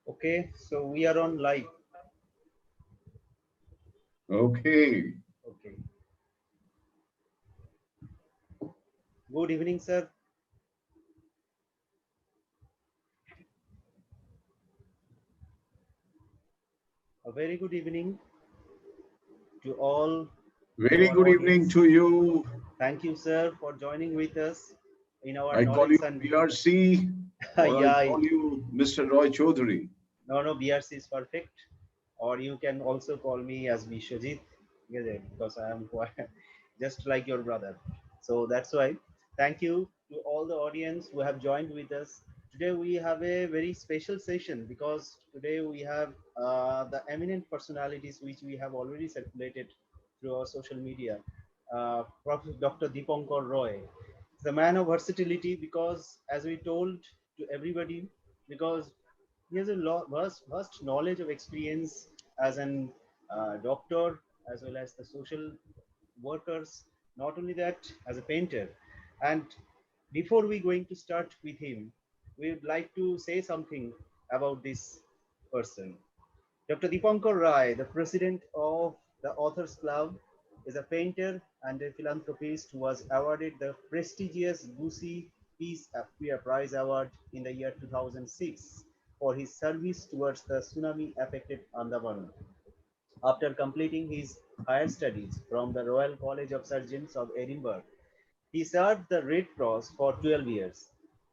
Okay, so we are on live. Okay. Okay. Good evening, sir. A very good evening to all Very our good evening audience. to you. Thank you, sir, for joining with us in our I call Knowledge you Sunday. BRC or I Yeah, call you Mr. Roy Chaudhary. no, BRC is perfect. Or you can also call me as Vishwajit, because I am just like your brother. So that's why. Thank you to all the audience who have joined with us. Today we have a very special session because today we have the eminent personalities which we have already circulated through our social media. Professor Dr. Dipankar Roy. He's a man of versatility because, as we told to everybody, because he has a vast knowledge of experience as an doctor as well as the social workers. Not only that, as a painter. And before we going to start with him, we would like to say something about this person. Dr. Dipankar Rai, the president of the Authors Club, is a painter and a philanthropist who was awarded the prestigious Busi Peace Prize Award in the year 2006 for his service towards the tsunami affected Andaman. After completing his higher studies from the Royal College of Surgeons of Edinburgh, he served the Red Cross for 12 years.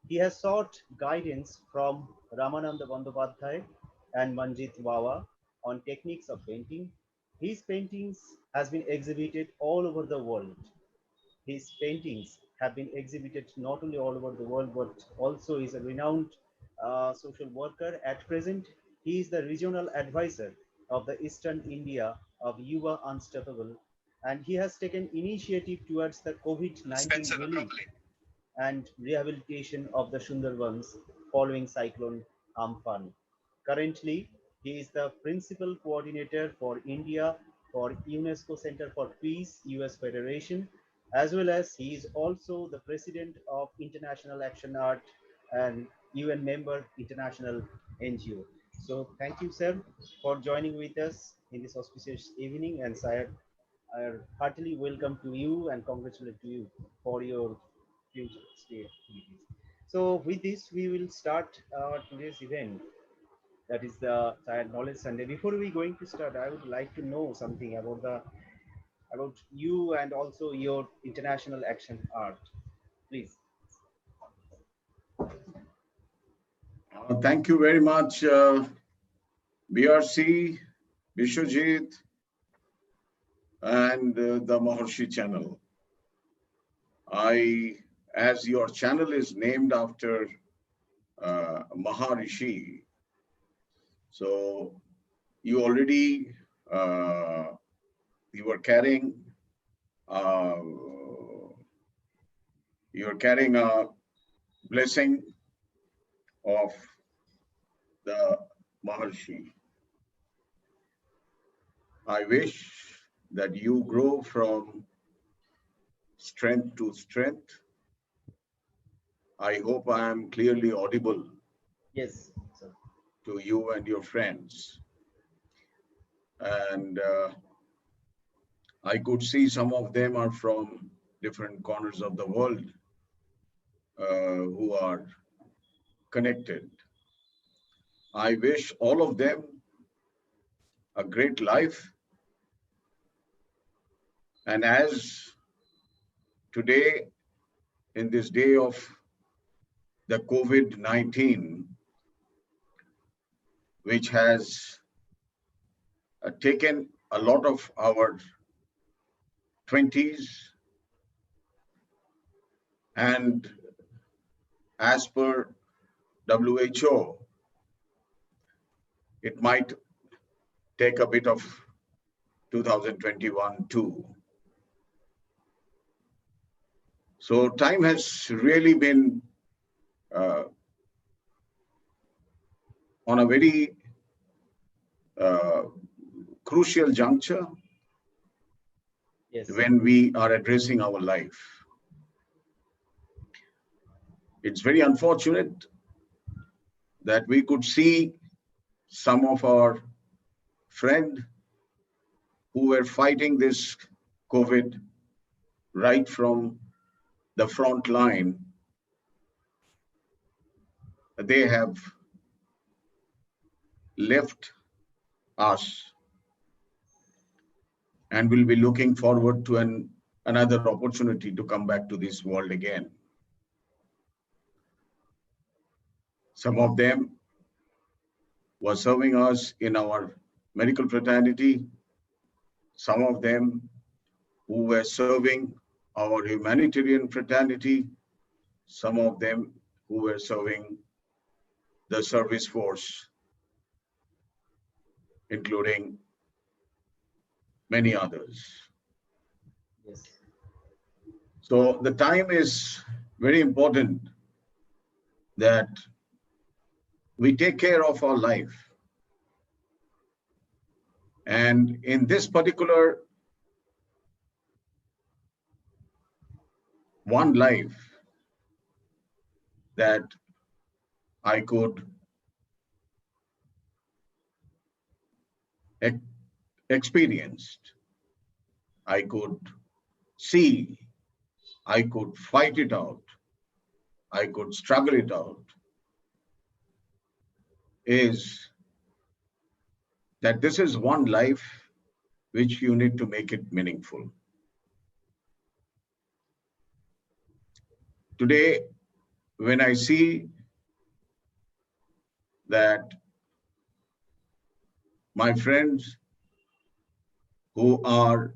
He has sought guidance from Ramananda Bandyopadhyay and Manjit Wawa on techniques of painting. His paintings has been exhibited all over the world. His paintings have been exhibited not only all over the world, but also is a renowned social worker. At present, he is the regional advisor of the Eastern India of Yuva Unstoppable, and he has taken initiative towards the COVID-19 relief and rehabilitation of the Sundarbans following Cyclone Amphan. Currently, he is the principal coordinator for India for UNESCO Center for Peace, US Federation, as well as he is also the president of International Action Art and UN member International NGO. So thank you, sir, for joining with us in this auspicious evening, and sir, I heartily welcome to you and congratulate to you for your future stay activities. So with this, we will start today's event. That is the Child Knowledge Sunday. Before we going to start, I would like to know something about you and also your international action art, please. Thank you very much, BRC, Vishwajit, and the Maharshi channel. As your channel is named after Maharishi, so you already uh, you were carrying uh, you're carrying a blessing of the Maharshi. I wish that you grow from strength to strength. I hope I am clearly audible Yes, sir. to you and your friends. And I could see some of them are from different corners of the world who are connected. I wish all of them a great life. And as today, in this day of the COVID-19, which has taken a lot of our 20s, and as per WHO, it might take a bit of 2021 too. So time has really been uh, on a very uh, crucial juncture Yes, when we are addressing our life. It's very unfortunate that we could see some of our friends who were fighting this COVID right from the front line, they have left us and will be looking forward to another opportunity to come back to this world again. Some of them were serving us in our medical fraternity, some of them who were serving our humanitarian fraternity, some of them who were serving the service force, including many others. Yes. So the time is very important that we take care of our life. And in this particular one life that I could experience, I could see, I could fight it out, I could struggle it out, is that this is one life which you need to make it meaningful. Today, when I see that my friends who are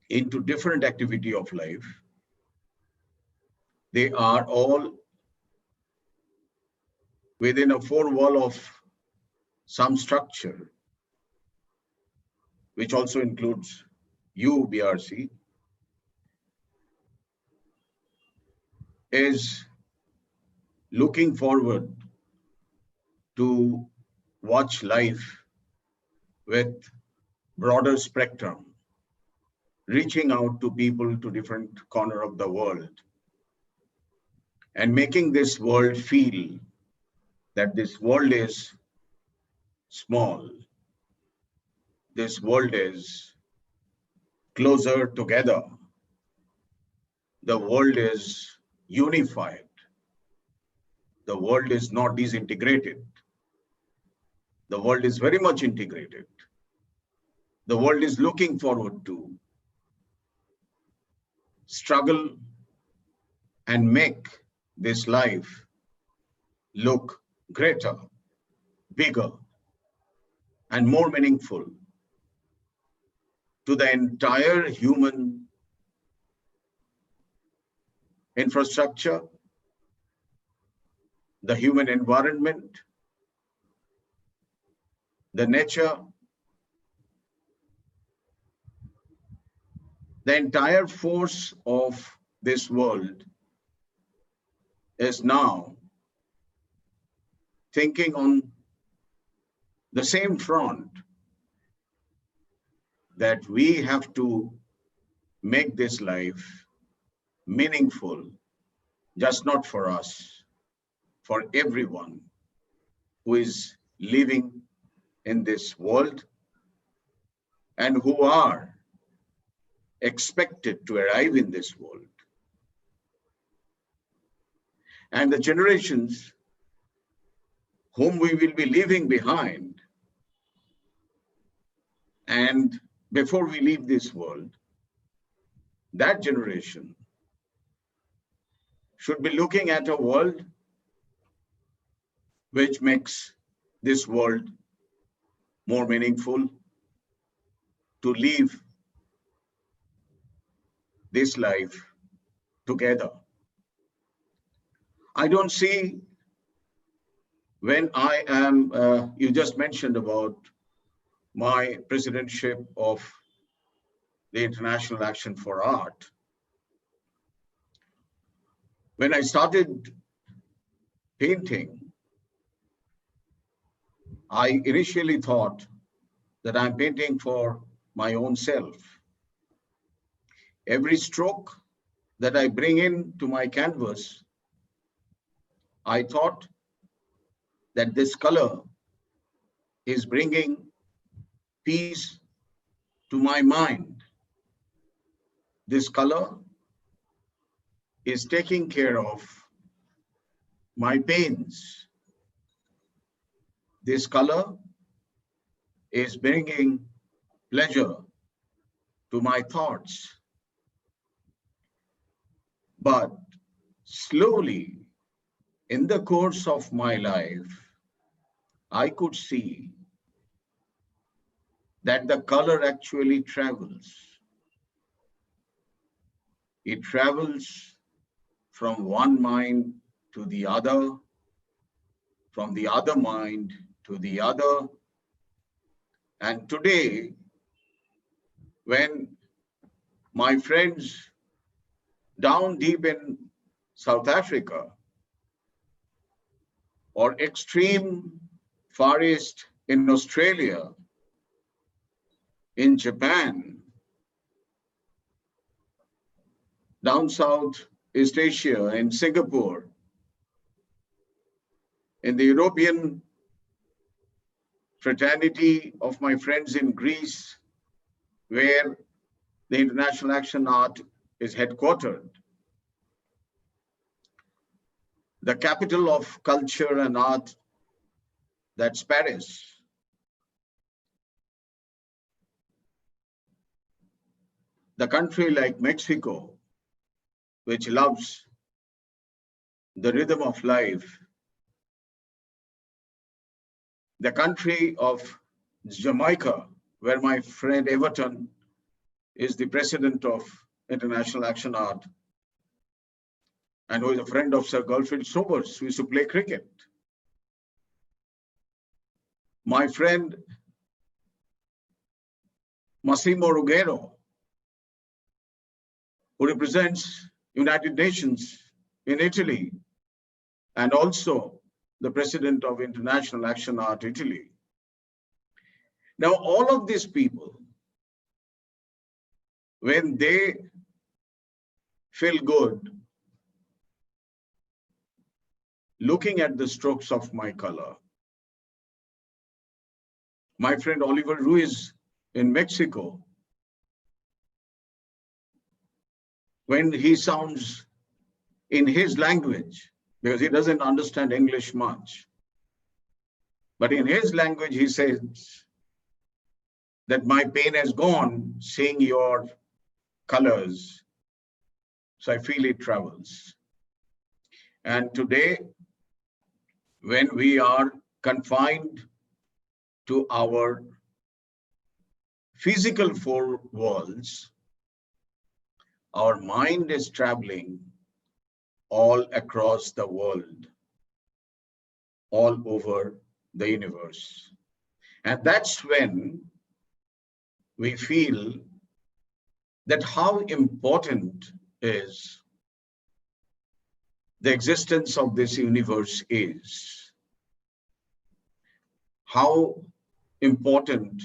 into different activity of life, they are all within a four wall of some structure, which also includes you, BRC, is looking forward to watch life with broader spectrum, reaching out to people to different corner of the world and making this world feel that this world is small, this world is closer together, the world is unified, the world is not disintegrated, the world is very much integrated. The world is looking forward to struggle and make this life look greater, bigger, and more meaningful to the entire human infrastructure, the human environment, the nature, the entire force of this world is now thinking on the same front that we have to make this life meaningful, just not for us, for everyone who is living in this world and who are expected to arrive in this world. And the generations whom we will be leaving behind, and before we leave this world, that generation should be looking at a world which makes this world more meaningful, to live this life together. I don't see when I am, you just mentioned about my presidentship of the International Action for Art. When I started painting, I initially thought that I'm painting for my own self. Every stroke that I bring in to my canvas, I thought that this color is bringing peace to my mind. This color is taking care of my pains. This color is bringing pleasure to my thoughts. But slowly, in the course of my life, I could see that the color actually travels. It travels from one mind to the other, from the other mind to the other. And today, when my friends down deep in South Africa or extreme far east in Australia, in Japan, down south East Asia, in Singapore, in the European fraternity of my friends in Greece, where the International Action Art is headquartered, the capital of culture and art, that's Paris. The country like Mexico, which loves the rhythm of life, the country of Jamaica, where my friend Everton is the president of International Action Art and who is a friend of Sir Goldfield Sobers, who used to play cricket. My friend Massimo Ruggero, who represents United Nations in Italy and also the president of International Action Art Italy. Now, all of these people, when they feel good looking at the strokes of my color, my friend Oliver Ruiz in Mexico, when he sounds in his language, because he doesn't understand English much, but in his language, he says that my pain has gone seeing your colors. So I feel it travels. And today, when we are confined to our physical four walls, our mind is traveling all across the world, all over the universe. And that's when we feel that how important is the existence of this universe is, how important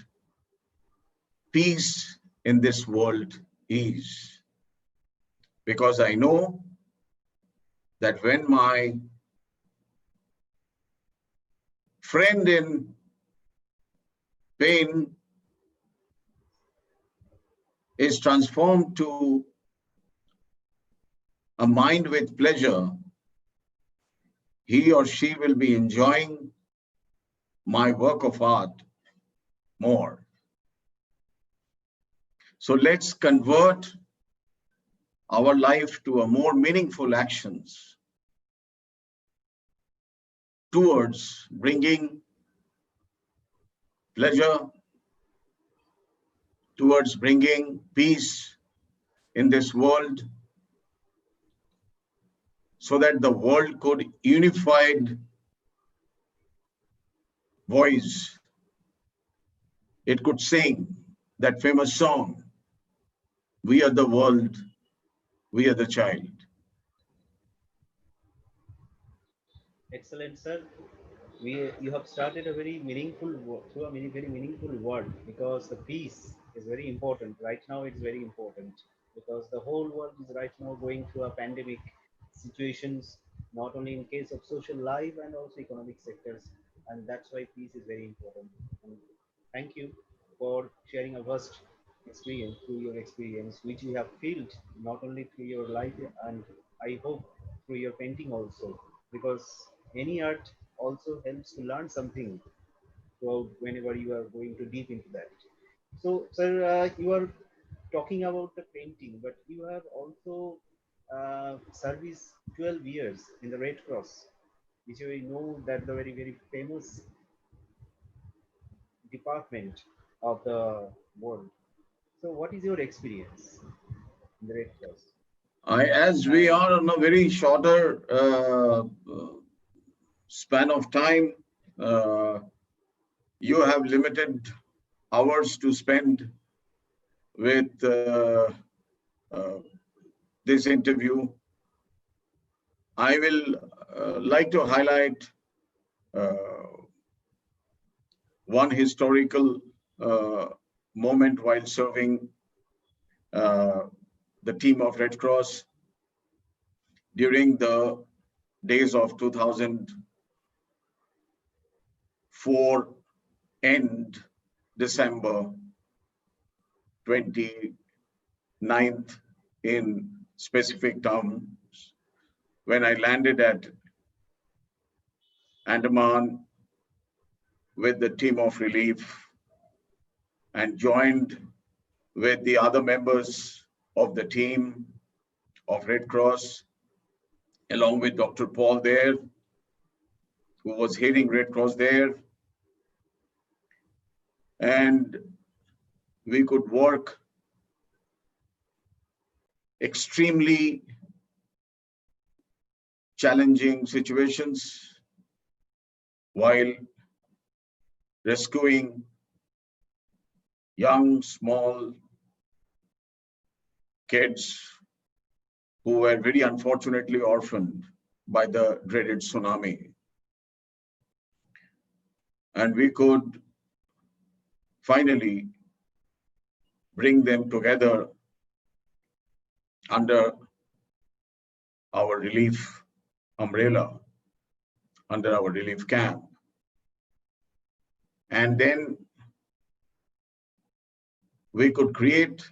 peace in this world is. Because I know that when my friend in pain is transformed to a mind with pleasure, he or she will be enjoying my work of art more. So let's convert our life to a more meaningful actions towards bringing pleasure, towards bringing peace in this world, so that the world could unified voice, it could sing that famous song, "We are the world, we are the child." Excellent, sir. You have started a very meaningful through a very meaningful word, because the peace is very important right now. It's very important because the whole world is right now going through a pandemic situations, not only in case of social life and also economic sectors. and that's why peace is very important. And thank you for sharing a vast experience through your experience, which you have felt not only through your life and I hope through your painting also, because any art also helps to learn something throughout whenever you are going to deep into that. So, sir, you are talking about the painting, but you have also serviced 12 years in the Red Cross, which we know that the very, very famous department of the world. So, what is your experience in the Red Cross? As we And are on a very shorter span of time, uh, you have limited hours to spend with uh, this interview. I will like to highlight uh, one historical uh, moment while serving uh, the team of Red Cross during the days of 2004 and December 29th in specific terms when I landed at Andaman with the team of relief and joined with the other members of the team of Red Cross, along with Dr. Paul there, who was heading Red Cross there. And we could work extremely challenging situations while rescuing young, small kids who were very unfortunately orphaned by the dreaded tsunami. And we could finally bring them together under our relief umbrella, under our relief camp. And then we could create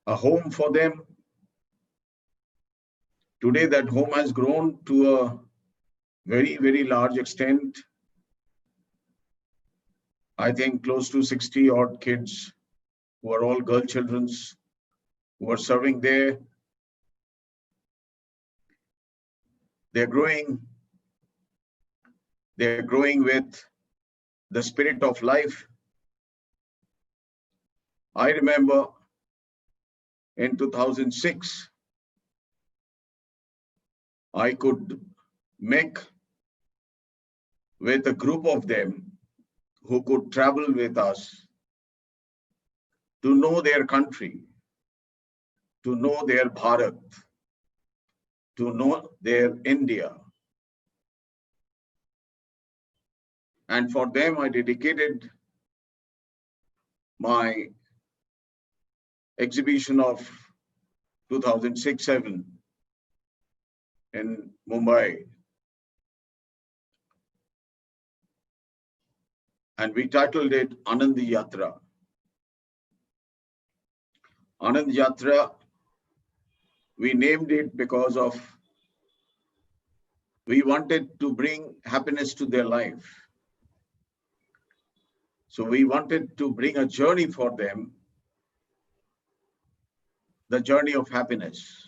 a home for them. Today, that home has grown to a very, very large extent. I think close to 60 odd kids who are all girl children who are serving there. They're growing, they're growing with the spirit of life. I remember in 2006, I could make with a group of them who could travel with us to know their country, to know their Bharat, to know their India. And for them, I dedicated my exhibition of 2006-7 in Mumbai. And we titled it Anand Yatra. Anand Yatra, we named it because of we wanted to bring happiness to their life. So we wanted to bring a journey for them, the journey of happiness.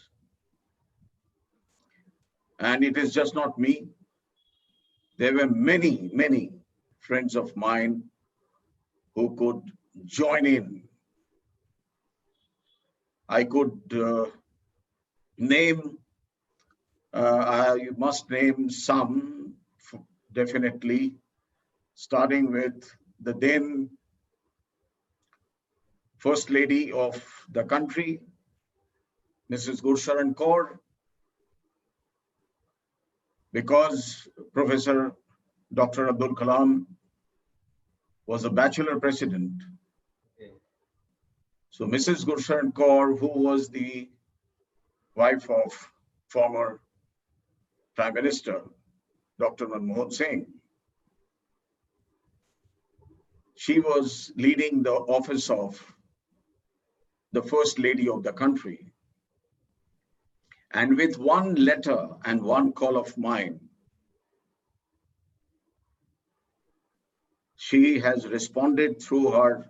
And it is just not me. There were many, many friends of mine who could join in. I could name, I must name some, definitely, starting with the then First Lady of the country, Mrs. Gursharan Kaur, because Professor Dr. Abdul Kalam was a bachelor president. okay, So Mrs. Gursharan Kaur, who was the wife of former Prime Minister, Dr. Manmohan Singh. She was leading the office of the First Lady of the country. And with one letter and one call of mine, she has responded through her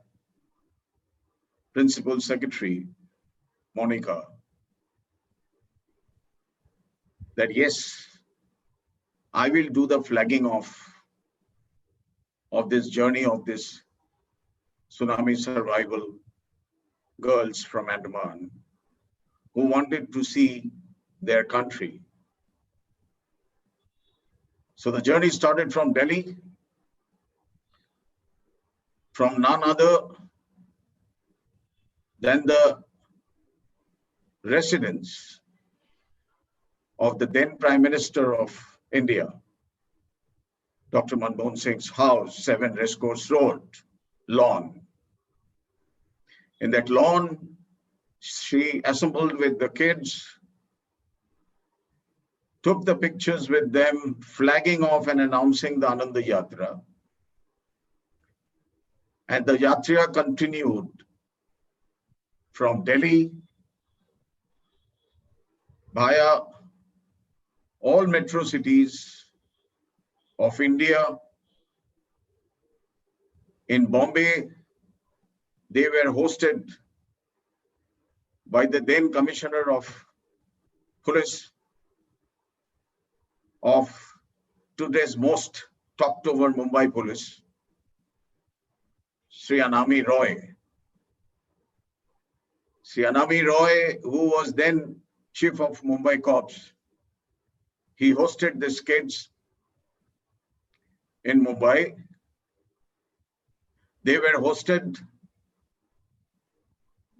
principal secretary, Monica, that yes, I will do the flagging of this journey of this tsunami survival girls from Andaman who wanted to see their country. So the journey started from Delhi, from none other than the residence of the then Prime Minister of India, Dr. Manmohan Singh's house, 7 Racecourse Road, lawn. In that lawn, she assembled with the kids, took the pictures with them, flagging off and announcing the Ananda Yatra. And the Yatra continued from Delhi via all metro cities of India. In Bombay, they were hosted by the then Commissioner of Police of today's most talked over Mumbai Police, Sri Anami Roy. Sri Anami Roy, who was then Chief of Mumbai Corps, he hosted these kids in Mumbai. They were hosted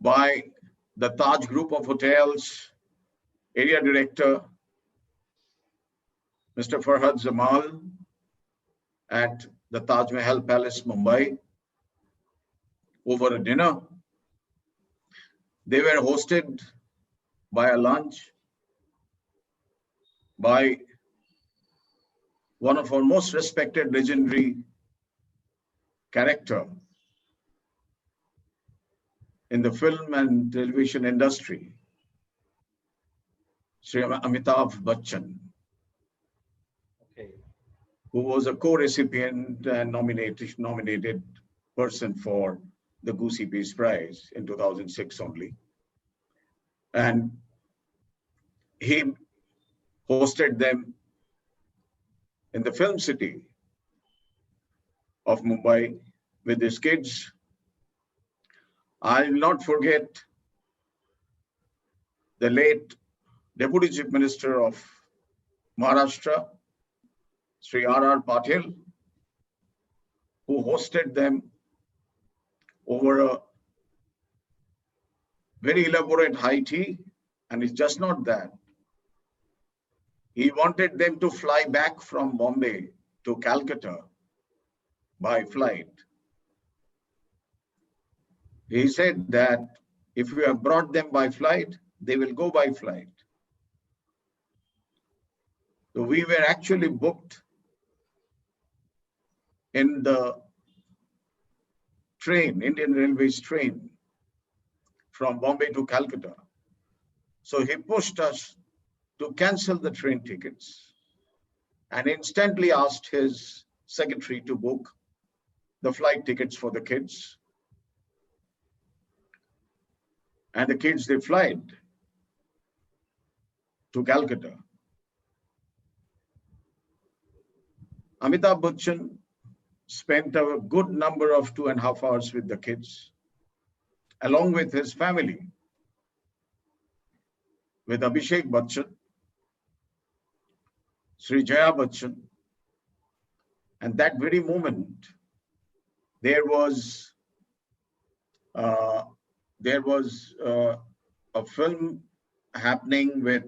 by the Taj Group of Hotels, Area Director, Mr. Farhad Zamal at the Taj Mahal Palace, Mumbai, over a dinner. They were hosted by a lunch by one of our most respected legendary character in the film and television industry, Sri Amitabh Bachchan, Okay. who was a co-recipient and nominated person for the Goosey Peace Prize in 2006 only. And he hosted them in the film city of Mumbai with his kids. I'll not forget the late Deputy Chief Minister of Maharashtra, Sri R.R. Patil, who hosted them over a very elaborate high tea. And it's just not that. He wanted them to fly back from Bombay to Calcutta by flight. He said that if you have brought them by flight, they will go by flight. So we were actually booked in the train, Indian Railways train, from Bombay to Calcutta. So he pushed us to cancel the train tickets and instantly asked his secretary to book the flight tickets for the kids. And the kids, they flight to Calcutta. Amitabh Bachchan spent a good number of 2.5 hours with the kids, along with his family, with Abhishek Bachchan, Sri Jaya Bachchan. And that very moment, there was a film happening with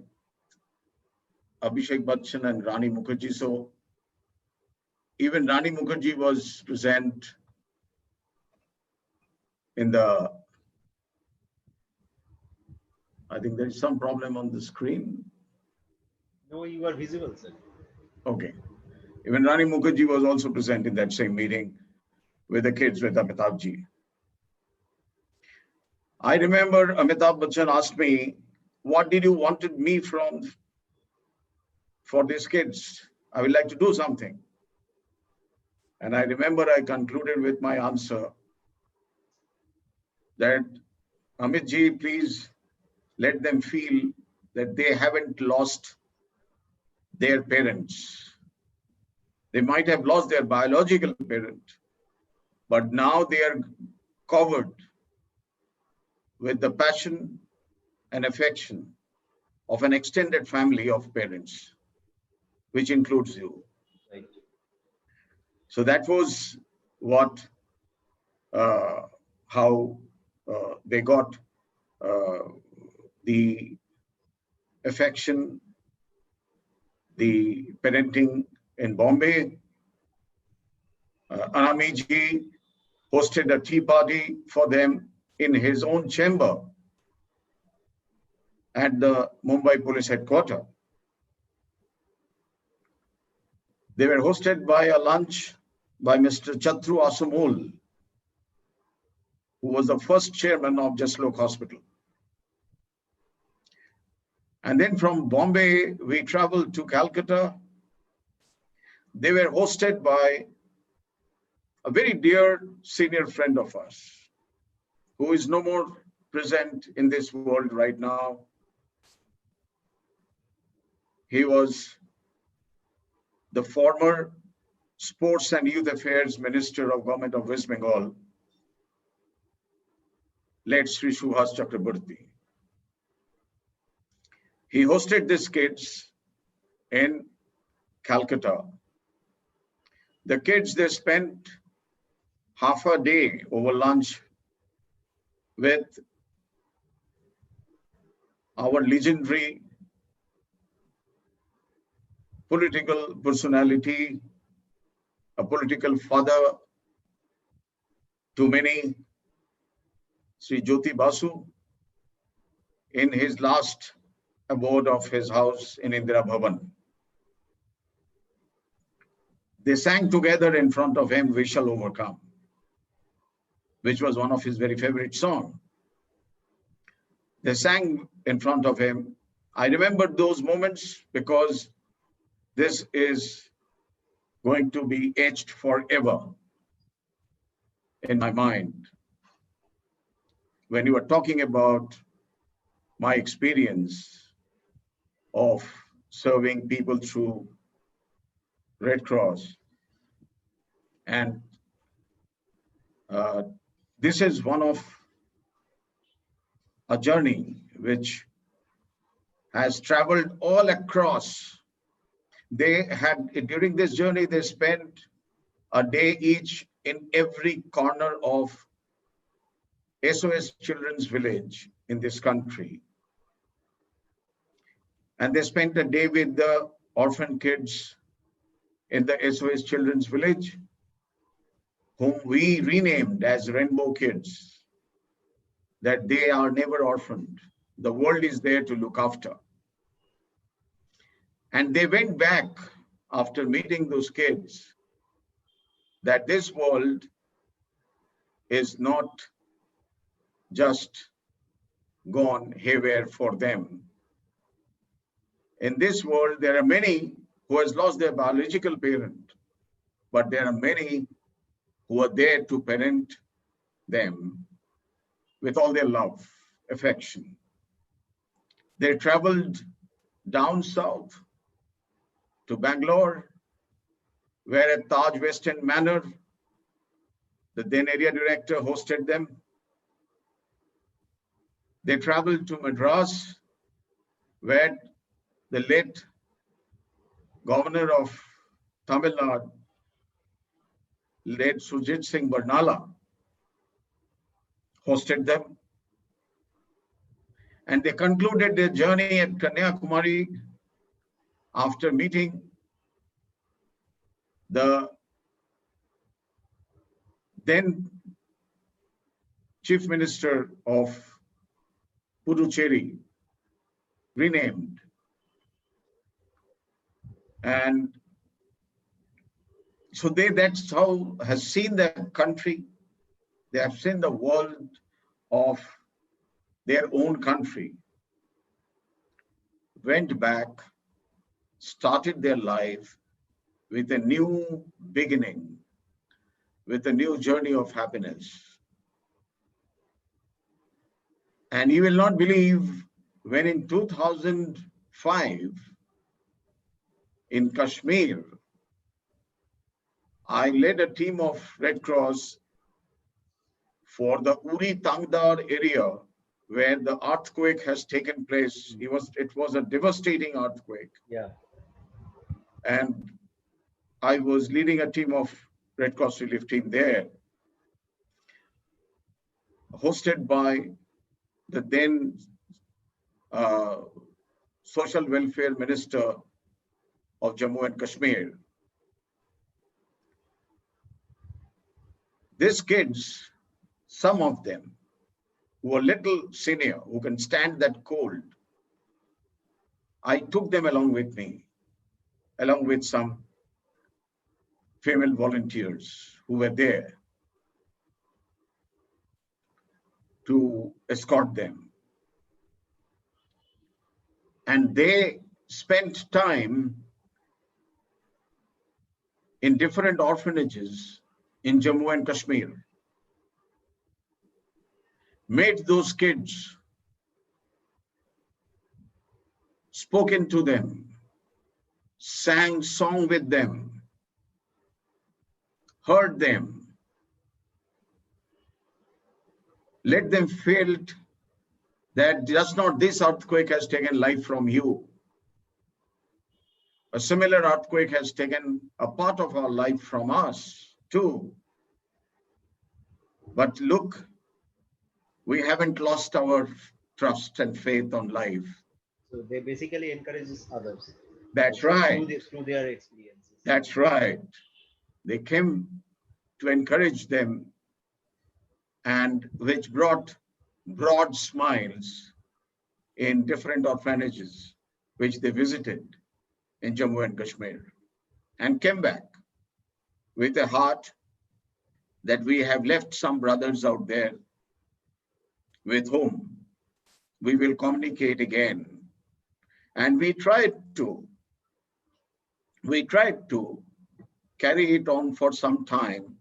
Abhishek Bachchan and Rani Mukherjee. So even Rani Mukherjee was present in the, I think there is some problem on the screen. No, you are visible, sir. Okay. Even Rani Mukherjee was also present in that same meeting with the kids with Amitabh Ji. I remember Amitabh Bachchan asked me, what did you wanted me from for these kids? I would like to do something. And I remember I concluded with my answer that, Amit Ji, please let them feel that they haven't lost their parents. They might have lost their biological parent, but now they are covered with the passion and affection of an extended family of parents, which includes you. Right. So that was what, uh, how they got uh, the affection, the parenting in Bombay. Anamiji hosted a tea party for them in his own chamber at the Mumbai police headquarters. They were hosted by a lunch by Mr. Chatru Asumul, who was the first chairman of Jaslok Hospital. And then from Bombay, we traveled to Calcutta. They were hosted by a very dear senior friend of us, who is no more present in this world right now. He was the former Sports and Youth Affairs Minister of Government of West Bengal, late Sri Subhas Chakraborty. He hosted these kids in Calcutta. The kids, they spent half a day over lunch with our legendary political personality, a political father to many, Sri Jyoti Basu, in his last abode of his house in Indira Bhavan. They sang together in front of him, We Shall Overcome, which was one of his very favorite songs. They sang in front of him. I remember those moments because this is going to be etched forever in my mind. When you were talking about my experience of serving people through Red Cross, and uh, this is one of a journey which has traveled all across. They had, during this journey, they spent a day each in every corner of SOS Children's Village in this country. And they spent a day with the orphan kids in the SOS Children's Village, whom we renamed as Rainbow Kids, that they are never orphaned. The world is there to look after. And they went back after meeting those kids that this world is not just gone haywire for them. In this world, there are many who has lost their biological parent, but there are many who are there to parent them with all their love, affection. They traveled down south to Bangalore, where at Taj West End Manor, the then area director hosted them. They traveled to Madras, where the late governor of Tamil Nadu, late Sujit Singh Barnala, hosted them. And they concluded their journey at Kanyakumari after meeting the then Chief Minister of Puducherry, renamed. And So that's how has seen the country. They have seen the world of their own country, went back, started their life with a new beginning, with a new journey of happiness. And you will not believe, when in 2005 in Kashmir, I led a team of Red Cross for the Uri Tangdar area where the earthquake has taken place. It was a devastating earthquake. Yeah. And I was leading a team of Red Cross relief team there, hosted by the then uh, social welfare minister of Jammu and Kashmir. These kids, some of them who are little senior, who can stand that cold, I took them along with me, along with some female volunteers who were there to escort them. And they spent time in different orphanages in Jammu and Kashmir, made those kids, spoken to them, sang song with them, heard them, let them feel that just not this earthquake has taken life from you. A similar earthquake has taken a part of our life from us too. But look, we haven't lost our trust and faith on life. So they basically encourages others. That's right. Through their experiences. That's right. They came to encourage them, and which brought broad smiles in different orphanages which they visited in Jammu and Kashmir, and came back with a heart that we have left some brothers out there with whom we will communicate again. And we tried to carry it on for some time,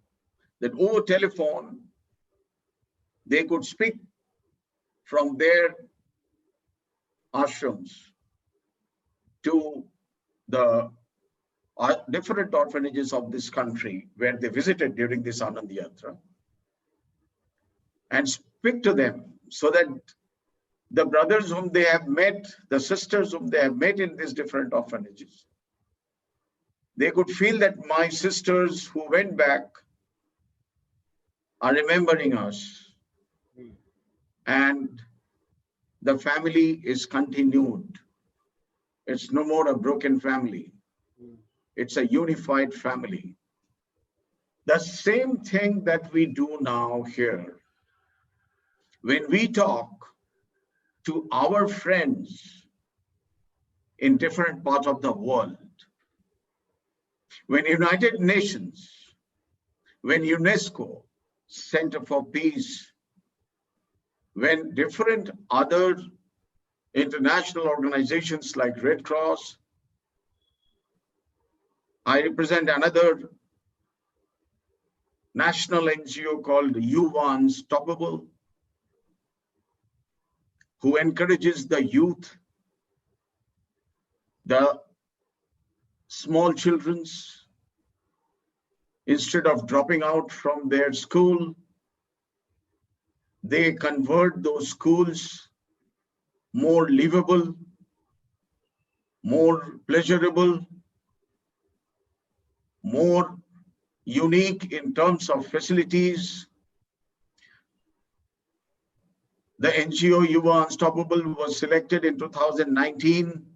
that over telephone, they could speak from their ashrams to the different orphanages of this country where they visited during this Anand Yatra, and speak to them, so that the brothers whom they have met, the sisters whom they have met in these different orphanages, they could feel that my sisters who went back are remembering us, and the family is continued. It's no more a broken family. It's a unified family. The same thing that we do now here. When we talk to our friends in different parts of the world, when United Nations, when UNESCO, Center for Peace, when different other international organizations like Red Cross, I represent another national NGO called U1 Unstoppable, who encourages the youth, the small children's, instead of dropping out from their school, they convert those schools more livable, more pleasurable, more unique in terms of facilities. The NGO Yuva Unstoppable was selected in 2019.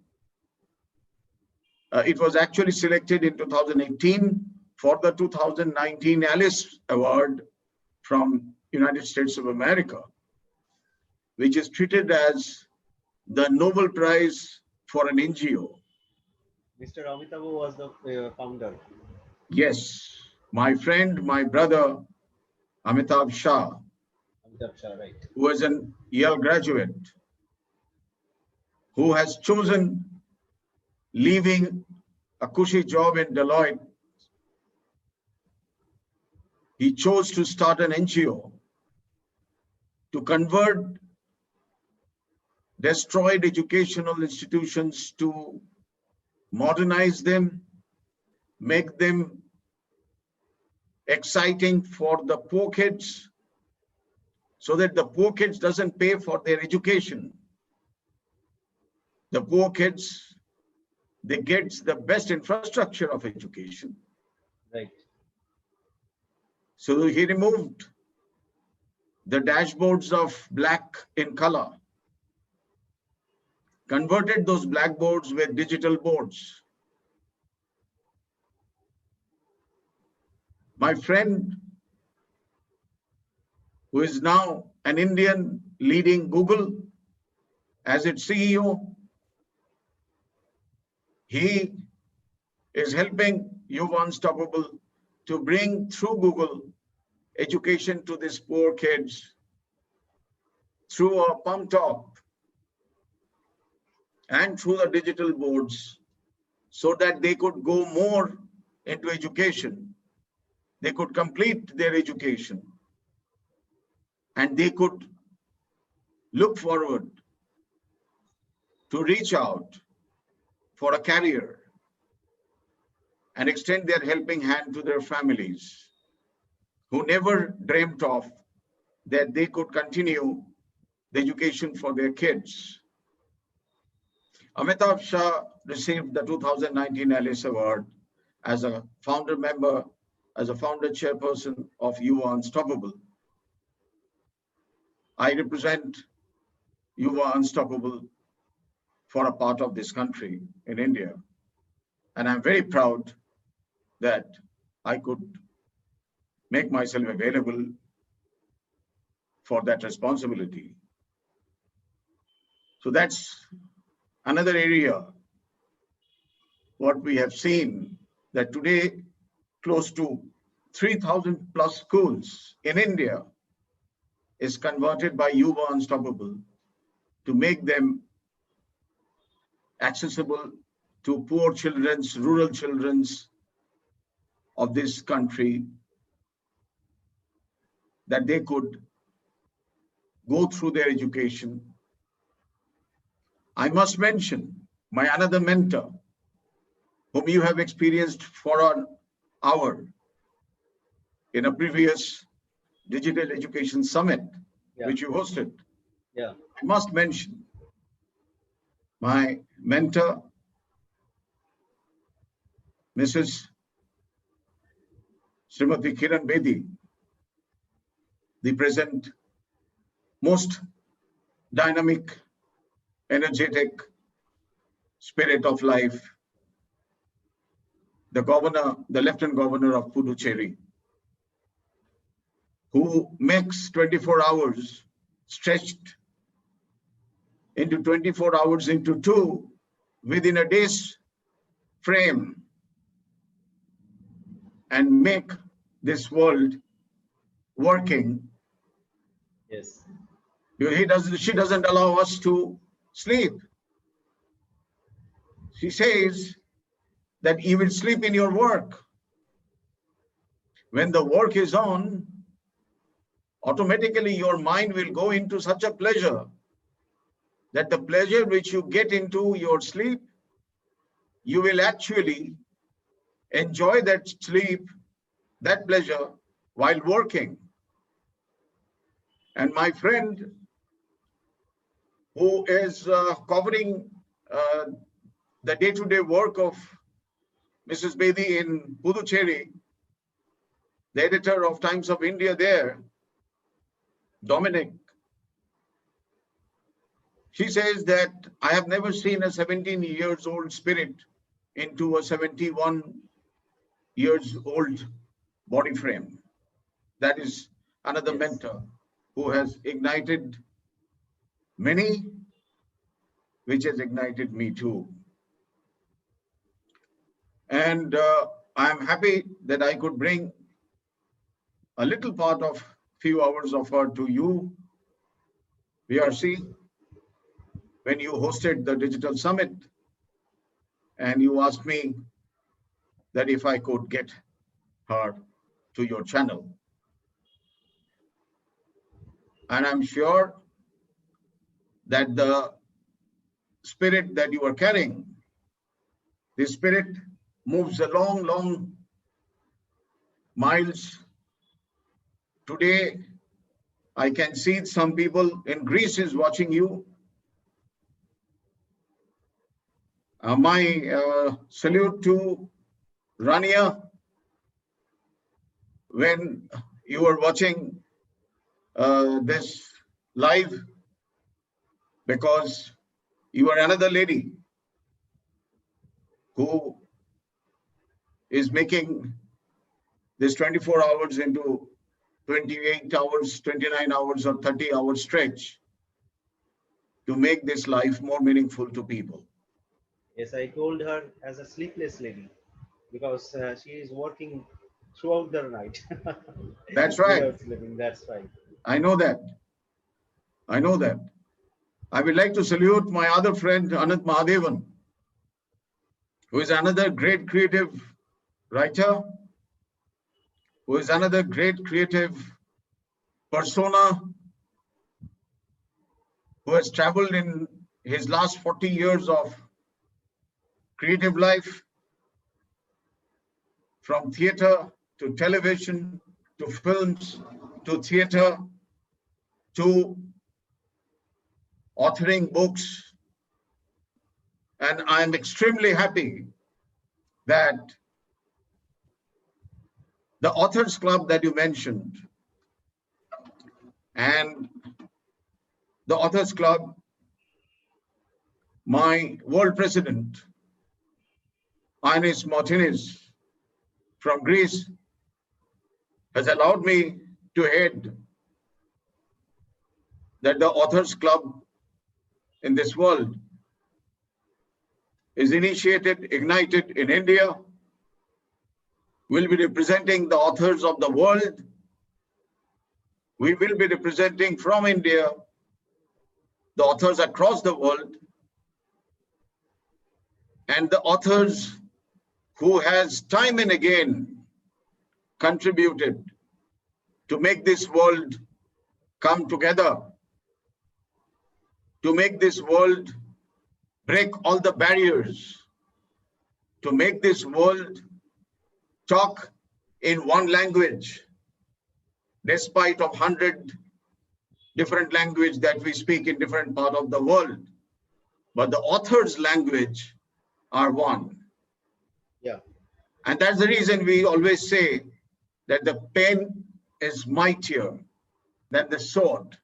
It was actually selected in 2018 for the 2019 Alice Award from United States of America, which is treated as the Nobel Prize for an NGO. Mr. Amitabh was the founder. Yes, my friend, my brother, Amitabh Shah, Amitabh Shah, right? who is an Yale graduate, who has chosen leaving a cushy job in Deloitte. He chose to start an NGO to convert destroyed educational institutions, to modernize them, make them exciting for the poor kids, so that the poor kids doesn't pay for their education. The poor kids, they get the best infrastructure of education. Right. So he removed the dashboards of black in color, converted those blackboards with digital boards. My friend, who is now an Indian leading Google as its CEO, he is helping Yuva Unstoppable to bring through Google education to these poor kids through a pump top and through the digital boards, so that they could go more into education. They could complete their education and they could look forward to reach out for a career and extend their helping hand to their families, who never dreamt of that they could continue the education for their kids. Amitabh Shah received the 2019 Alice Award as a founder member, as a founder chairperson of Yuva Unstoppable. I represent Yuva Unstoppable for a part of this country in India. And I'm very proud that I could make myself available for that responsibility. So that's another area what we have seen, that today close to 3,000 plus schools in India is converted by Yuva Unstoppable to make them accessible to poor children's, rural children's of this country, that they could go through their education. I must mention my another mentor, whom you have experienced for an hour in a previous Digital Education Summit, Yeah. which you hosted. Yeah. I must mention my mentor, Mrs. Srimati Kiran Bedi, the present most dynamic, energetic spirit of life, the governor, the Lieutenant Governor of Puducherry, who makes 24 hours stretched into 24 hours into two within a day's frame, and make this world working. Yes. She doesn't allow us to sleep. She says that you will sleep in your work. When the work is on, automatically your mind will go into such a pleasure, that the pleasure which you get into your sleep, you will actually enjoy that sleep, that pleasure, while working. And my friend, who is covering uh, the day-to-day work of Mrs. Bedi in Puducherry, the editor of Times of India there, Dominic, she says that I have never seen a 17 years old spirit into a 71 years old body frame. That is another Yes. mentor who has ignited many, which has ignited me too. And I'm happy that I could bring a little part of few hours of her to you, VRC, when you hosted the digital summit and you asked me that if I could get her to your channel. And I'm sure that the spirit that you are carrying, this spirit moves a long, long miles. Today, I can see some people in Greece is watching you. My salute to Rania when you are watching this live, because you are another lady who is making this 24 hours into 28 hours, 29 hours, or 30 hours stretch to make this life more meaningful to people. Yes, I told her as a sleepless lady because she is working throughout the night That's right. without sleeping. That's right. I know that. I know that. I would like to salute my other friend, Anant Mahadevan, who is another great creative writer, who is another great creative persona, who has traveled in his last 40 years of creative life, from theater to television to films to theater to authoring books. And I'm extremely happy that the Authors Club that you mentioned and the Authors Club, my world president, Ines Martinez from Greece, has allowed me to head that the Authors Club in this world is initiated, ignited in India, will be representing the authors of the world. We will be representing from India the authors across the world, and the authors who has time and again contributed to make this world come together, to make this world break all the barriers, to make this world talk in one language, despite of 100 different language that we speak in different part of the world. But the author's language are one. Yeah. And that's the reason we always say that the pen is mightier than the sword.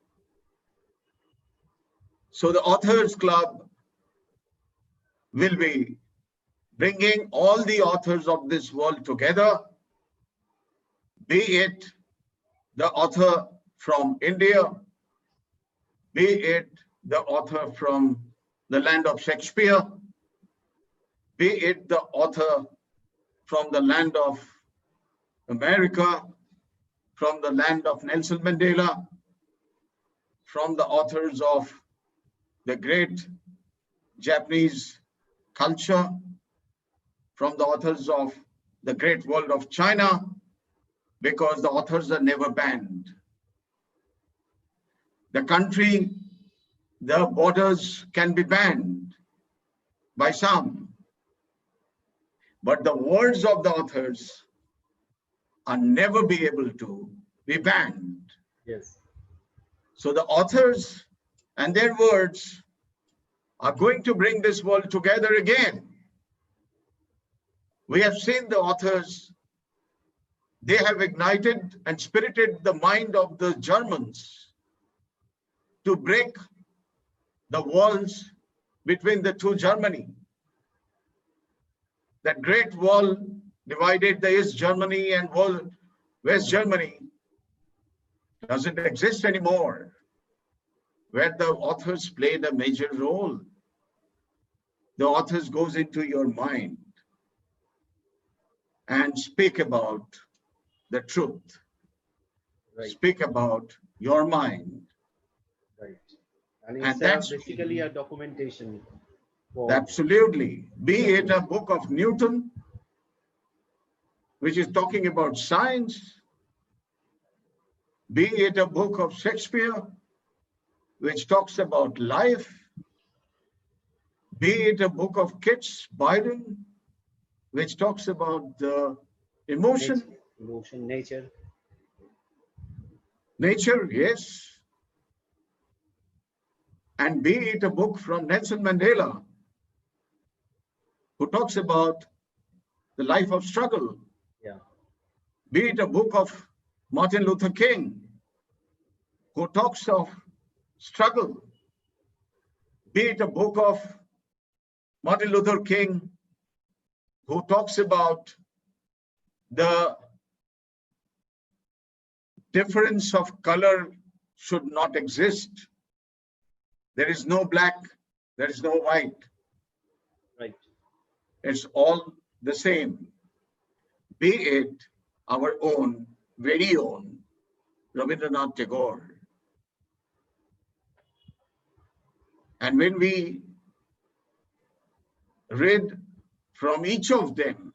So the Authors Club will be bringing all the authors of this world together, be it the author from India, be it the author from the land of Shakespeare, be it the author from the land of America, from the land of Nelson Mandela, from the authors of the great Japanese culture, from the authors of the great world of China, because the authors are never banned. The country, the borders can be banned by some, but the words of the authors are never be able to be banned. Yes. So the authors and their words are going to bring this world together again. We have seen the authors, they have ignited and spirited the mind of the Germans to break the walls between the two Germany. That great wall divided the East Germany and West Germany doesn't exist anymore, where the authors played a major role. The authors goes into your mind. and speak about the truth, Right. speak about your mind. Right. And And it's that's basically a documentation for. absolutely, be it Yes. a book of Newton, which is talking about science, be it a book of Shakespeare, which talks about life, be it a book of Keats, Byron, which talks about the emotion, Nature, emotion, nature. nature, yes, and be it a book from Nelson Mandela, who talks about the life of struggle, Yeah. be it a book of Martin Luther King, who talks of struggle, be it a book of Martin Luther King, who talks about the difference of color should not exist. There is no black, there is no white. Right. It's all the same. Be it our own, very own Rabindranath Tagore. And when we read from each of them,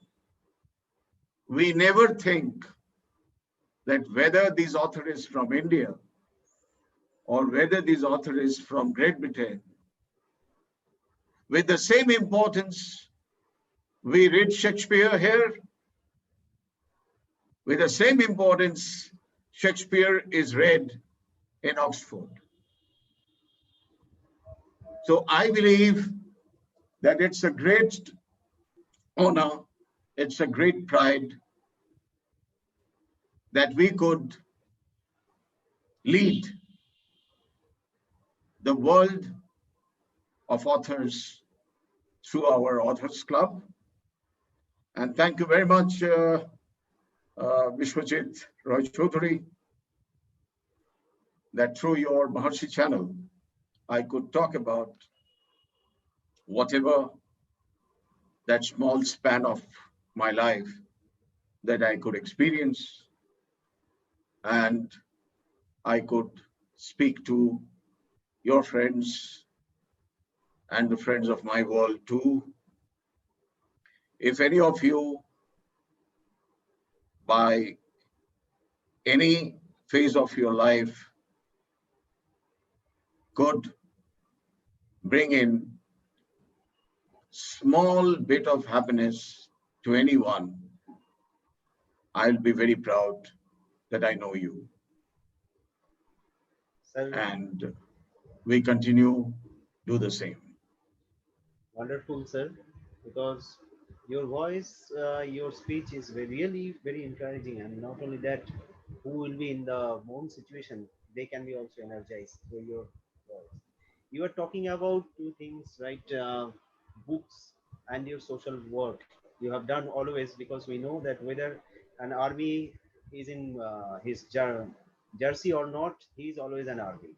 we never think that whether this author is from India or whether this author is from Great Britain, with the same importance, we read Shakespeare here. With the same importance, Shakespeare is read in Oxford. So I believe that it's a great honor, it's a great pride that we could lead the world of authors through our Authors Club. And thank you very much, Vishwajit Roy Chaudhary, that through your Maharshi channel, I could talk about whatever that small span of my life that I could experience, and I could speak to your friends and the friends of my world too. If any of you, by any phase of your life, could bring in small bit of happiness to anyone, I'll be very proud that I know you. Sir, And we continue do the same. wonderful, sir, because your voice, your speech is really very encouraging, and not only that, who will be in the own situation, they can be also energized through your voice. You are talking about two things, right? Books and your social work. You have done always, because we know that whether an army is in his jersey or not, he is always an army.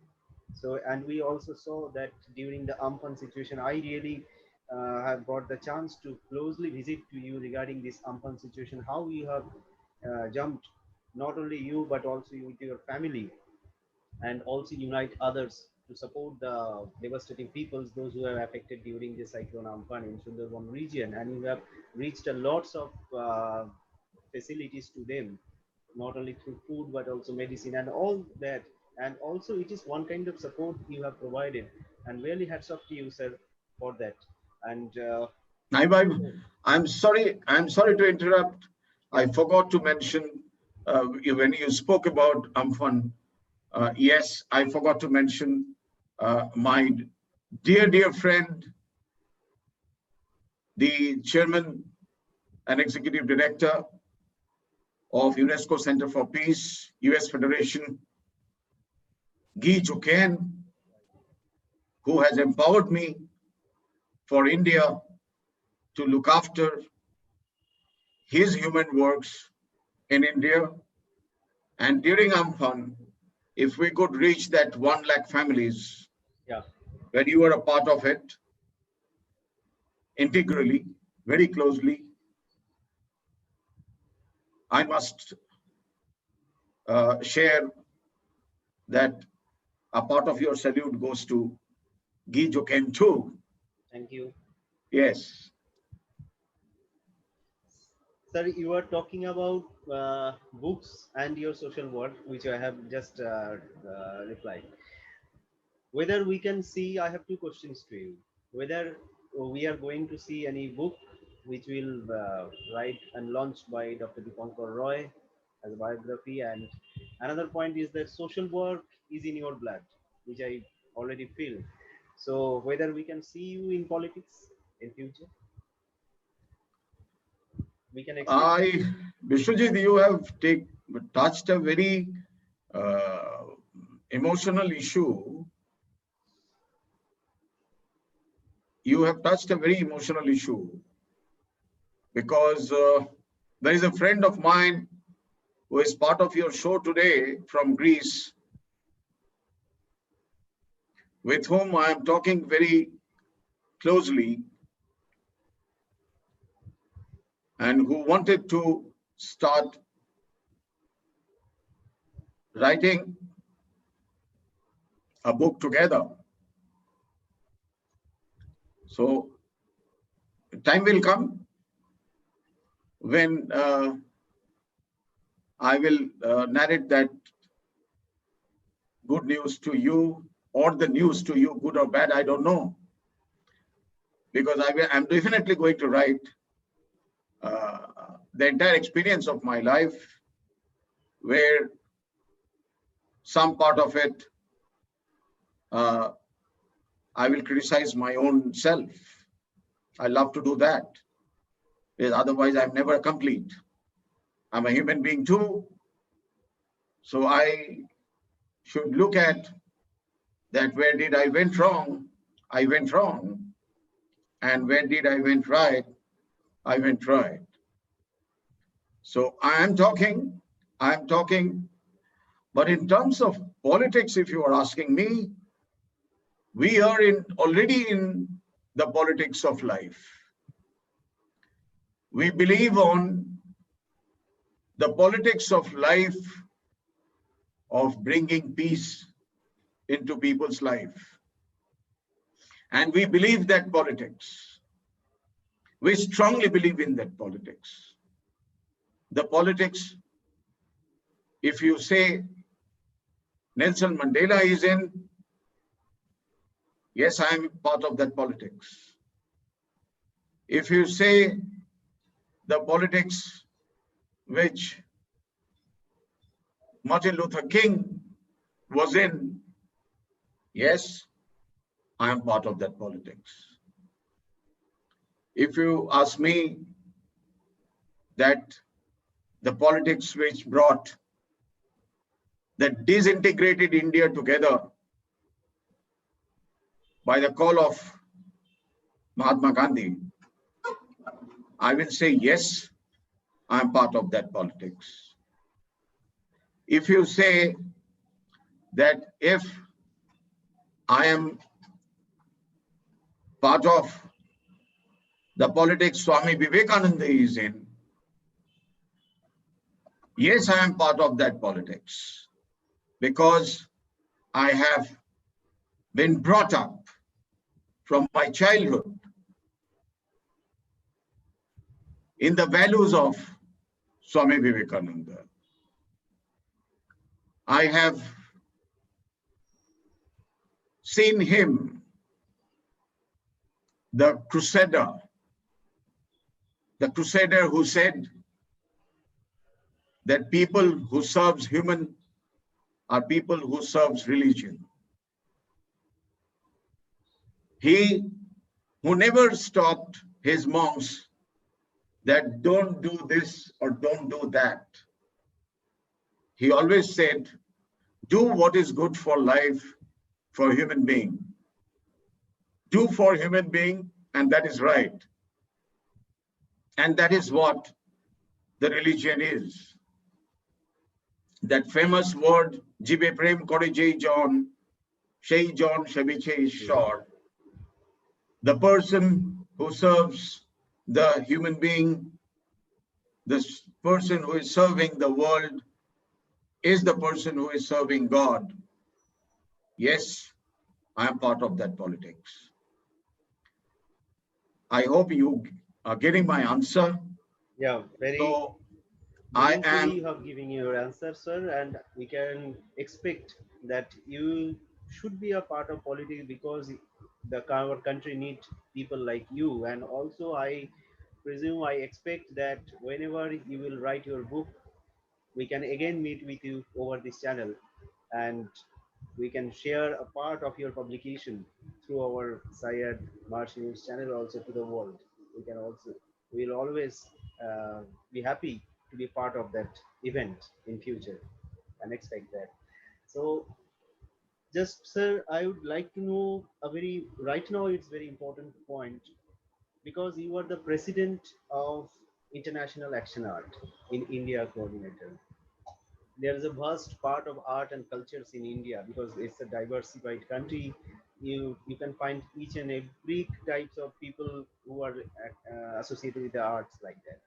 So, and we also saw that during the Amphan situation, I really have got the chance to closely visit to you regarding this Amphan situation, how you have jumped, not only you, but also with your family, and also unite others to support the devastating peoples, those who are affected during the cyclone Amphan in Sundarban region. And you have reached a lots of facilities to them, not only through food but also medicine and all that. And also it is one kind of support you have provided, and really hats off to you, sir, for that. And I'm, I'm sorry to interrupt. yeah, I forgot to mention when you spoke about Amphan. Yes, I forgot to mention my dear friend, the chairman and executive director of UNESCO Center for Peace, US Federation, Guy Juken, who has empowered me for India to look after his human works in India. And during Amphan, if we could reach that 1 lakh families, yeah, when you were a part of it, integrally, very closely, I must share that a part of your salute goes to Guy Jokem too. Thank you. Yes. Sir, you are talking about books and your social work, which I have just replied. Whether we can see, I have two questions to you. Whether we are going to see any book which will write and launched by Dr. Dipankar Roy as a biography, and another point is that social work is in your blood, which I already feel. So whether we can see you in politics in future, we can expect that. Vishwajit, you have touched a very uh, emotional issue. You have touched a very emotional issue because there is a friend of mine who is part of your show today from Greece, with whom I am talking very closely, and who wanted to start writing a book together. So time will come when I will narrate that good news to you, or the news to you, good or bad, I don't know. Because I'm definitely going to write uh, the entire experience of my life, where some part of it uh, I will criticize my own self. I love to do that, because otherwise I'm never complete. I'm a human being too. So I should look at that, where did I went wrong? I went wrong. And where did I went right? I went right. So I'm talking, but in terms of politics, if you are asking me, we are already in the politics of life. We believe on the politics of life, of bringing peace into people's life. And we believe that politics. We strongly believe in that politics. The politics, if you say Nelson Mandela is in, yes, I am part of that politics. If you say the politics which Martin Luther King was in, yes, I am part of that politics. If you ask me that the politics which brought the disintegrated India together by the call of Mahatma Gandhi, I will say, yes, I am part of that politics. If you say that if I am part of the politics Swami Vivekananda is in, yes, I am part of that politics, because I have been brought up from my childhood in the values of Swami Vivekananda. I have seen him, the crusader who said that people who serves human are people who serves religion. He who never stopped his monks that don't do this or don't do that. He always said, do what is good for life, for human being. Do for human being, and that is right. And that is what the religion is. That famous word, Jibe Prem Kore Jai John, Shei John Shabiche Ishor. The person who serves the human being This person who is serving the world is the person who is serving God. Yes, I am part of that politics. I hope you are getting my answer. Yeah, very So I meaningfully you am, have given your answer, sir, and we can expect that you should be a part of politics because our country needs people like you. And also, I presume, I expect that whenever you will write your book, we can again meet with you over this channel, and we can share a part of your publication through our SAIARD March News channel also to the world. We can also, we'll always be happy to be part of that event in future and expect that. So just sir, I would like to know a very, right now it's very important point because you are the president of International Action Art in India coordinator. There is a vast part of art and cultures in India because it's a diversified country. You can find each and every types of people who are associated with the arts like that.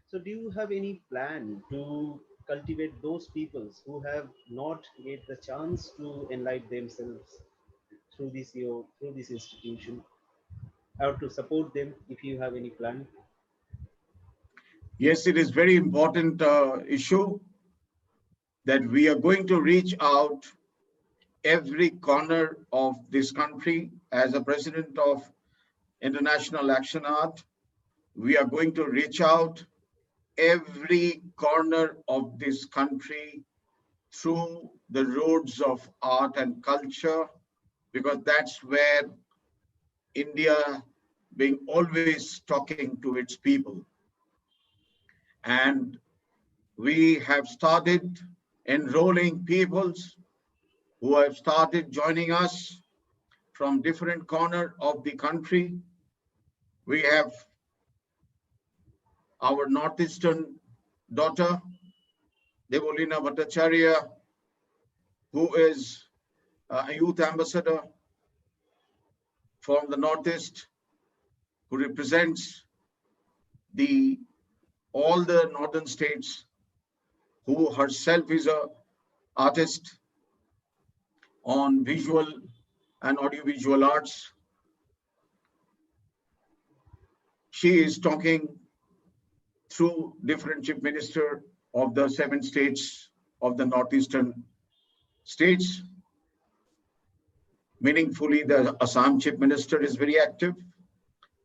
So, do you have any plan to cultivate those peoples who have not get the chance to enlighten themselves through through this institution, or to support them if you have any plan? yes, it is very important issue that we are going to reach out every corner of this country. As a president of International Action Art, we are going to reach out every corner of this country through the roads of art and culture, because that's where India being always talking to its people. And we have started enrolling peoples who have started joining us from different corner of the country. We have our northeastern daughter, Devolina Bhattacharya, who is a youth ambassador from the Northeast, who represents the all the northern states, who herself is a artist on visual and audiovisual arts. She is talking through different chief minister of the 7 states of the northeastern states. Meaningfully, the Assam chief minister is very active,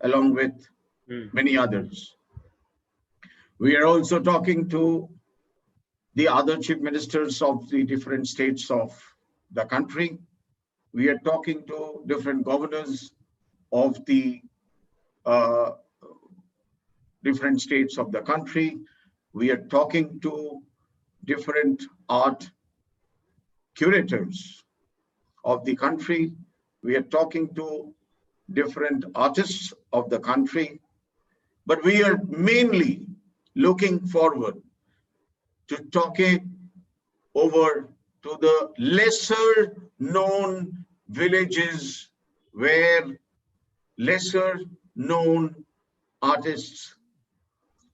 along with Hmm. many others. We are also talking to the other chief ministers of the different states of the country. We are talking to different governors of the uh, different states of the country. We are talking to different art curators of the country. We are talking to different artists of the country. But we are mainly looking forward to talking over to the lesser known villages where lesser known artists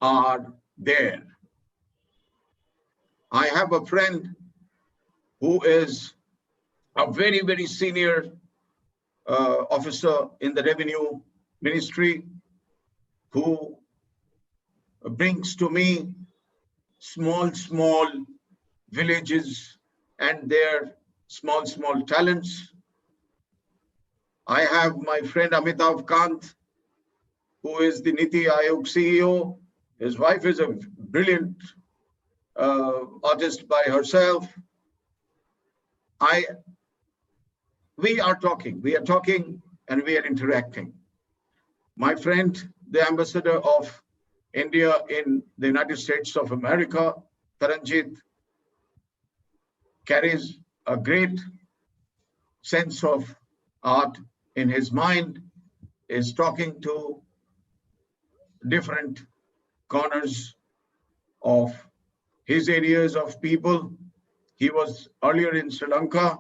are there. I have a friend who is a very, very senior officer in the revenue ministry who brings to me small villages and their small talents. I have my friend Amitav Kant, who is the Niti Aayog CEO. His wife is a brilliant artist by herself. I, we are talking and we are interacting. My friend, the ambassador of India in the United States of America, Taranjit, carries a great sense of art in his mind, is talking to different corners of his areas of people. He was earlier in Sri Lanka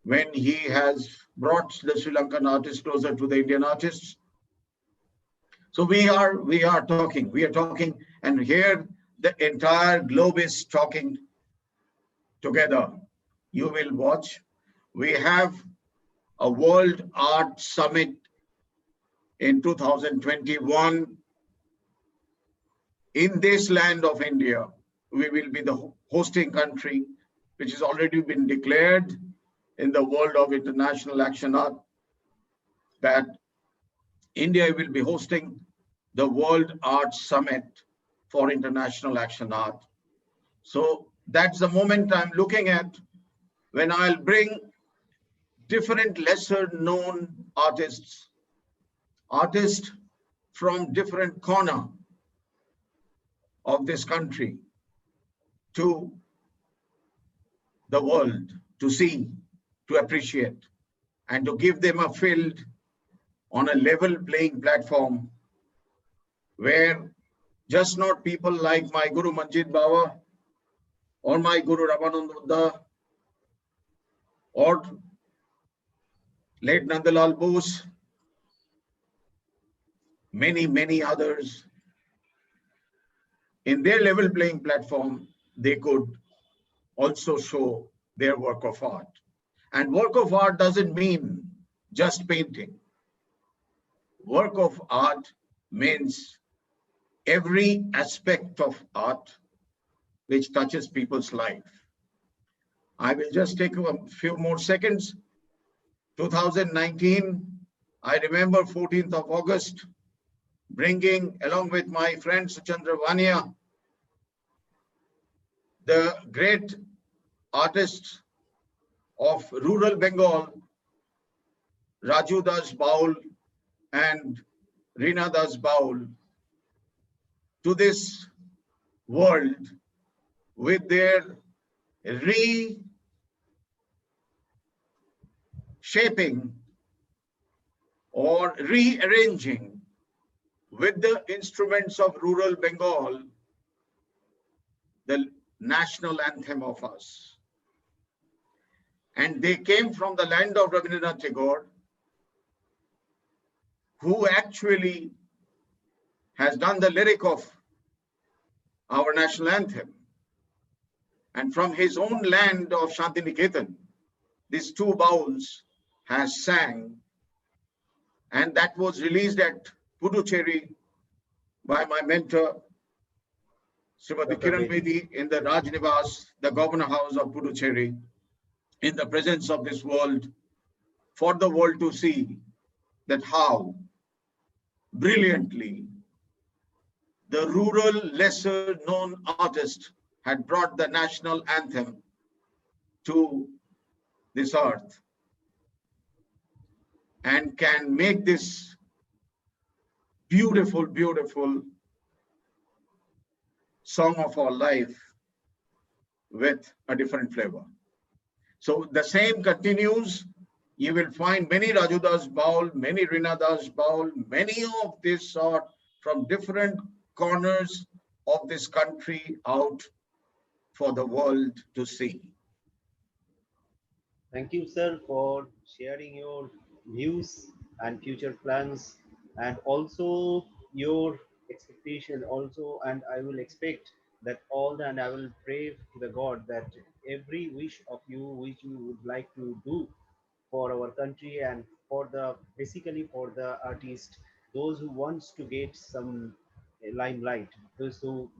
when he has brought the Sri Lankan artists closer to the Indian artists. So we are talking, and here the entire globe is talking together. You will watch. We have a World Art Summit in 2021 in this land of India. We will be the hosting country, which has already been declared in the world of international action art, that India will be hosting the World Art Summit for international action art. So that's the moment I'm looking at, when I'll bring different lesser known artists from different corner of this country to the world to see, to appreciate, and to give them a field on a level playing platform where just not people like my Guru Manjit Baba or my Guru Ramanand Buddha or late Nandalal Bose, many others, in their level playing platform, they could also show their work of art. And work of art doesn't mean just painting. Work of art means every aspect of art which touches people's life. I will just take a few more seconds. 2019, I remember 14th of August, bringing along with my friend Suchandra Vania, the great artists of rural Bengal, Raju Das Baul and Rina Das Baul, to this world with their reshaping or rearranging with the instruments of rural Bengal the national anthem of us. And they came from the land of Rabindranath Tagore, who actually has done the lyric of our national anthem. And from his own land of Shantiniketan, these two bowls has sang, and that was released at Puducherry by my mentor, Srimati Dr. Kiran Bedi. Bedi, in the Raj Nivas, the governor house of Puducherry, in the presence of this world, for the world to see that how brilliantly the rural lesser known artist had brought the national anthem to this earth and can make this beautiful song of our life with a different flavor. So the same continues. You will find many Rajudas Baul, many Rinadas Baul, many of this sort from different corners of this country out for the world to see. Thank you, sir, for sharing your views and future plans, and also your expectation. Also, and I will expect that all the, and I will pray to the God that every wish of you, which you would like to do for our country and for the basically for the artist, those who wants to get some limelight, those who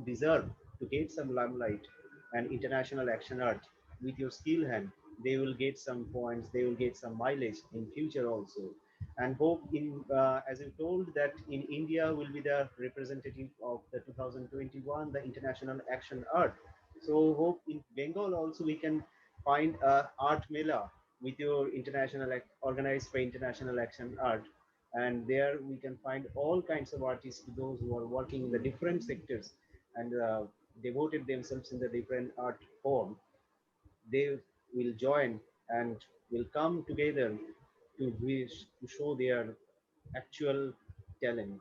deserve to get some limelight and international action art with your skill hand, they will get some points, they will get some mileage in future also. And hope in as you told that in India will be the representative of the 2021 the international action art. So hope in Bengal also we can find a art mela with your international organized by international action art, and there we can find all kinds of artists, those who are working in the different sectors and devoted themselves in the different art form. They will join and will come together to wish to show their actual talent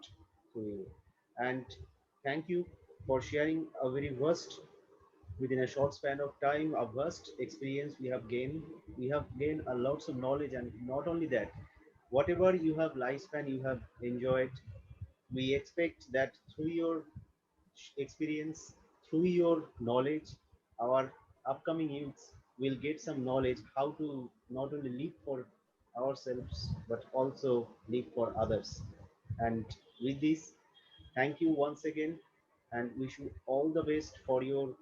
to you. And thank you for sharing a very vast, within a short span of time, a vast experience we have gained. We have gained a lots of knowledge, and not only that, whatever you have lifespan you have enjoyed, We expect that through your experience, through your knowledge, our upcoming youths will get some knowledge how to not only live for ourselves but also live for others. And with this, thank you once again, and wish you all the best for your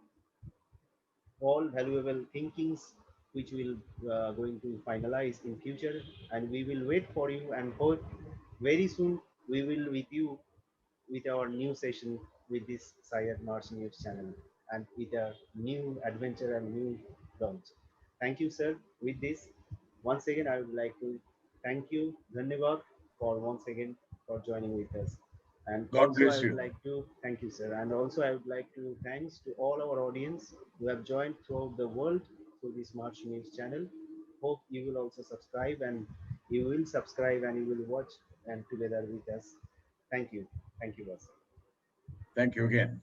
all valuable thinkings which will going to finalize in future, and we will wait for you and hope very soon we will with you with our new session with this SAIARD March News channel and with a new adventure and new launch. Thank you, sir. With this, once again, I would like to thank you, Dhanyavad, for once again for joining with us. And God also, I bless would you. like to thank you, sir. And also, I would like to thanks to all our audience who have joined throughout the world through this March News channel. Hope you will also subscribe and you will watch and together with us. Thank you. Thank you, boss. Thank you again.